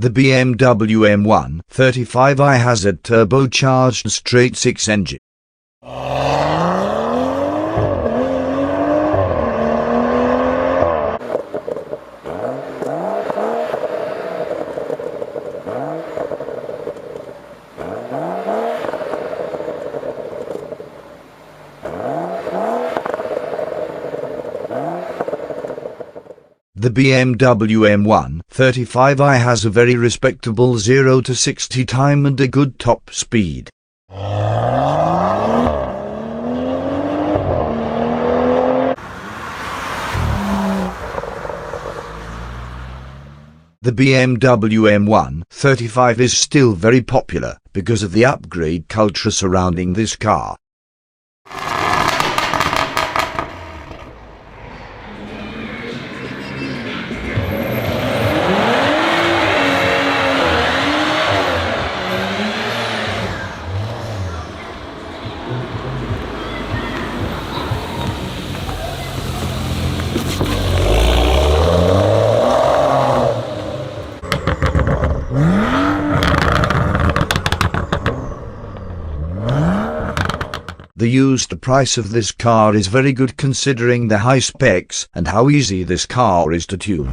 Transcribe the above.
The BMW M135i has a turbocharged straight 6 engine. The BMW M135i has a very respectable 0 to 60 time and a good top speed. The BMW M135 is still very popular because of the upgrade culture surrounding this car. The used price of this car is very good considering the high specs and how easy this car is to tune.